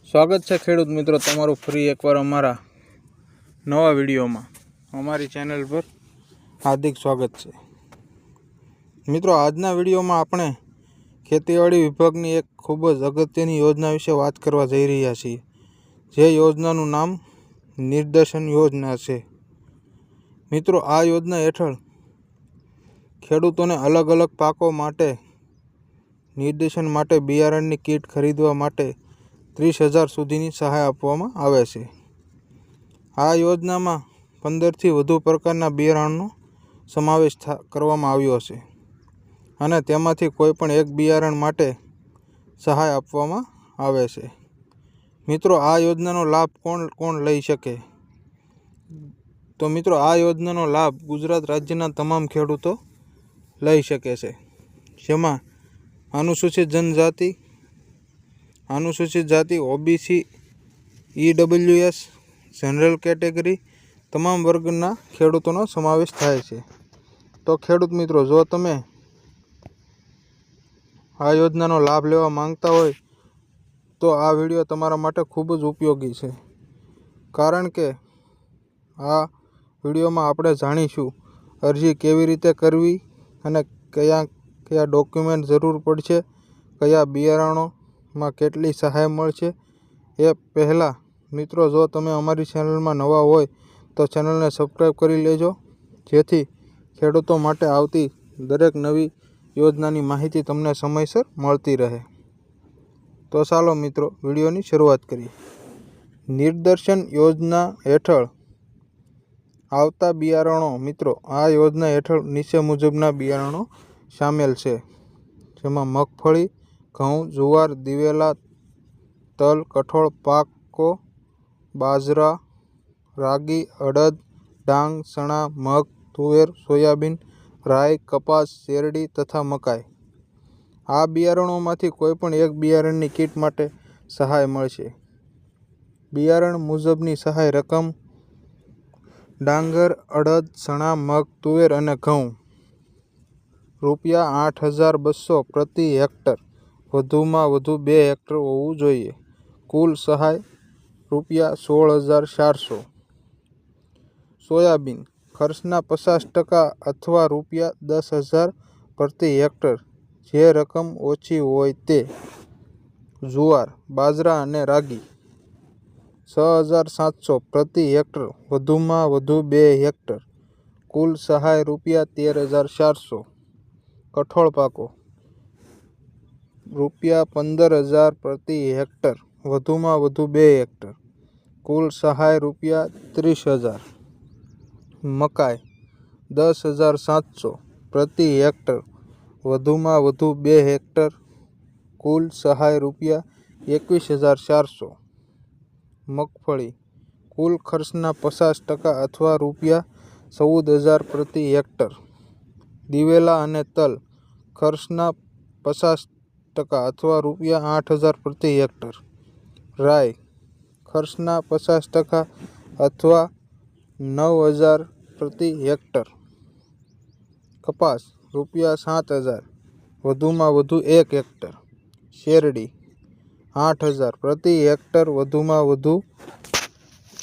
સ્વાગત છે ખેડૂત મિત્રો તમારું ફરી એકવાર અમારા નવા વિડીયોમાં અમારી ચેનલ પર હાર્દિક સ્વાગત છે। મિત્રો આજના વિડીયોમાં આપણે ખેતીવાડી વિભાગની એક ખૂબ જ અગત્યની યોજના વિશે વાત કરવા જઈ રહ્યા છીએ, જે યોજનાનું નામ નિદર્શન યોજના છે। મિત્રો આ યોજના હેઠળ ખેડૂતોને અલગ અલગ પાકો માટે નિદર્શન માટે બિયારણની કીટ ખરીદવા માટે 30,000 સુધીની સહાય આપવામાં આવે છે। આ યોજનામાં 15થી વધુ પ્રકારના બિયારણનો સમાવેશ કરવામાં આવ્યો છે અને તેમાંથી કોઈપણ એક બિયારણ માટે સહાય આપવામાં આવે છે। મિત્રો આ યોજનાનો લાભ કોણ લઈ શકે? તો મિત્રો આ યોજનાનો લાભ ગુજરાત રાજ્યના તમામ ખેડૂતો લઈ શકે છે, જેમાં અનુસૂચિત જાતિ, ઓબીસી, ઈડબ્લ્યુએસ, જનરલ કેટેગરી તમામ વર્ગના ખેડૂતોનો સમાવેશ થાય છે। તો ખેડૂત મિત્રો, જો તમે આ યોજનાનો લાભ લેવા માંગતા હોય તો આ વિડીયો તમારા માટે ખૂબ જ ઉપયોગી છે, કારણ કે આ વિડીયોમાં આપણે જાણીશું અરજી કેવી રીતે કરવી અને કયા ડોક્યુમેન્ટ જરૂર પડશે, કયા બિયારણોમાં કેટલી સહાય મળશે। એ પહેલાં મિત્રો, જો તમે અમારી ચેનલમાં નવા હોય તો ચેનલને સબસ્ક્રાઈબ કરી લેજો, જેથી ખેડૂતો માટે આવતી દરેક નવી યોજનાની માહિતી તમને સમયસર મળતી રહે। તો ચાલો મિત્રો વિડીયોની શરૂઆત કરીએ। નિદર્શન યોજના હેઠળ આવતા બિયારણો। મિત્રો આ યોજના હેઠળ નીચે મુજબના બિયારણો સામેલ છે, જેમાં મગફળી, ઘઉં, જુવાર, દિવેલા, તલ, કઠોળ પાકો, બાજરા, રાગી, અડદ, ડાંગ, ચણા, મગ, તુવેર, સોયાબીન, રાઈ, કપાસ, શેરડી તથા મકાઈ। આ બિયારણોમાંથી કોઈપણ એક બિયારણની કીટ માટે સહાય મળશે। બિયારણ મુજબની સહાય રકમ: ડાંગર, અડદ, ચણા, મગ, તુવેર અને ઘઉં ₹8,200 પ્રતિ હેક્ટર, વધુમાં વધુ 2 હેક્ટર હોવું જોઈએ। કુલ સહાય ₹16,400। સોયાબીન ખર્ચના 50% અથવા ₹10,000 પ્રતિ હેક્ટર, જે રકમ ઓછી હોય તે। જુવાર, બાજરા અને રાગી 6,700 પ્રતિ હેક્ટર, વધુમાં વધુ 2 હેક્ટર, કુલ સહાય ₹13,400। કઠોળ પાકો ₹15,000 પ્રતિ હેક્ટર, વધુમાં વધુ 2 હેક્ટર, કુલ સહાય ₹30,000। મકાઈ 10,700 પ્રતિ હેક્ટર, વધુમાં વધુ 2 હેક્ટર, કુલ સહાય ₹21,400। મગફળી કુલ ખર્ચના 50% અથવા ₹14,000 પ્રતિ હેક્ટર। દિવેલા અને તલ ખર્ચના 50% અથવા ₹8,000 પ્રતિ હેક્ટર। રાઈ ખર્ચના 50% અથવા ₹9,000 પ્રતિ હેક્ટર। કપાસ ₹7,000, વધુમાં વધુ 1 હેક્ટર। શેરડી 8,000 પ્રતિ હેક્ટર, વધુમાં વધુ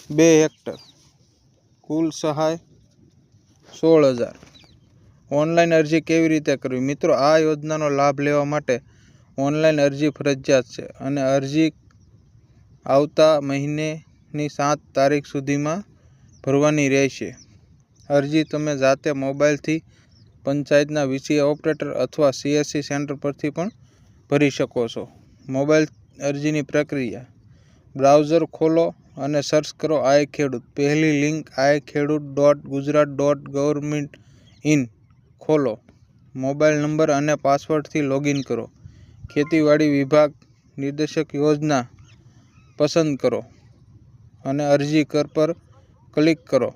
2 હેક્ટર, કુલ સહાય ₹16,000। ઓનલાઈન અરજી કેવી રીતે કરવી? મિત્રો આ યોજનાનો લાભ લેવા માટે ઓનલાઈન અરજી ફરજિયાત છે અને અરજી આવતા મહિનાની 7 તારીખ સુધીમાં ભરવાની રહેશે। અરજી તમે જાતે મોબાઈલથી પંચાયતના વીસી ઓપરેટર અથવા સીએસસી સેન્ટર પરથી પણ ભરી શકો છો। મોબાઈલ અરજીની પ્રક્રિયા: બ્રાઉઝર ખોલો અને સર્ચ કરો આઈ ખેડૂત। પહેલી લિંક iKhedoot.gujarat.government.in ખોલો। મોબાઈલ નંબર અને પાસવર્ડથી લોગિન કરો। ખેતીવાડી વિભાગ નિદર્શન યોજના પસંદ કરો અને અરજી કર પર ક્લિક કરો।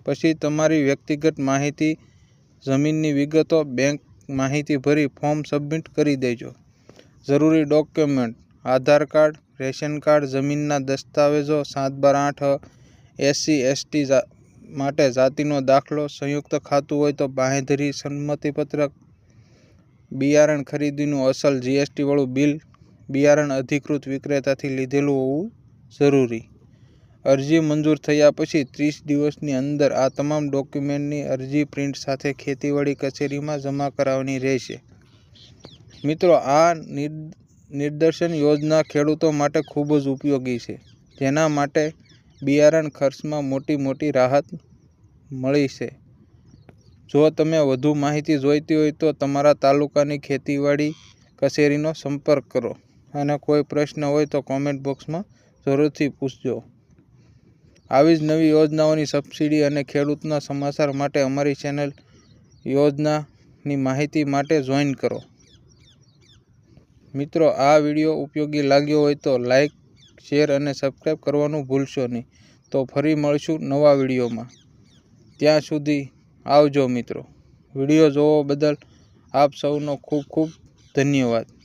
પછી તમારી વ્યક્તિગત માહિતી, જમીનની વિગતો, બેંક માહિતી ભરી ફોર્મ સબમિટ કરી દેજો। જરૂરી ડોક્યુમેન્ટ: આધાર કાર્ડ, રેશન કાર્ડ, જમીનના દસ્તાવેજો, 7/8, SC/ST માટે જાતિનો દાખલો, સંયુક્ત ખાતું હોય તો બાંહેધરી સંમતિપત્ર, બિયારણ ખરીદીનું અસલ GST વાળું બિલ, બિયારણ અધિકૃત વિક્રેતાથી લીધેલું હોવું જરૂરી. અરજી મંજૂર થયા પછી 30 દિવસની અંદર આ તમામ ડોક્યુમેન્ટની અરજી પ્રિન્ટ સાથે ખેતીવાડી કચેરીમાં જમા કરાવવાની રહેશે. મિત્રો, આ નિદર્શન યોજના ખેડૂતો માટે ખૂબ જ ઉપયોગી છે, જેના માટે બિયારણ ખર્ચમાં મોટી રાહત મળી છે. જો તમે વધુ માહિતી જોઈતી હોય તો તમારા તાલુકાની ખેતીવાડી કચેરીનો સંપર્ક કરો અને કોઈ પ્રશ્ન હોય તો કોમેન્ટ બોક્સમાં જરૂરથી પૂછજો. આવી જ નવી યોજનાઓની સબસિડી અને ખેડૂતના સમાચાર માટે અમારી ચેનલ યોજનાની માહિતી માટે જોઈન કરો. મિત્રો, આ વિડીયો ઉપયોગી લાગ્યો હોય તો લાઈક, શેર અને સબસ્ક્રાઈબ કરવાનું ભૂલશો નહીં. તો ફરી મળશું નવા વિડીયોમાં. ત્યાં સુધી આવજો મિત્રો. વિડીયો જોવા બદલ આપ સૌનો ખૂબ ધન્યવાદ.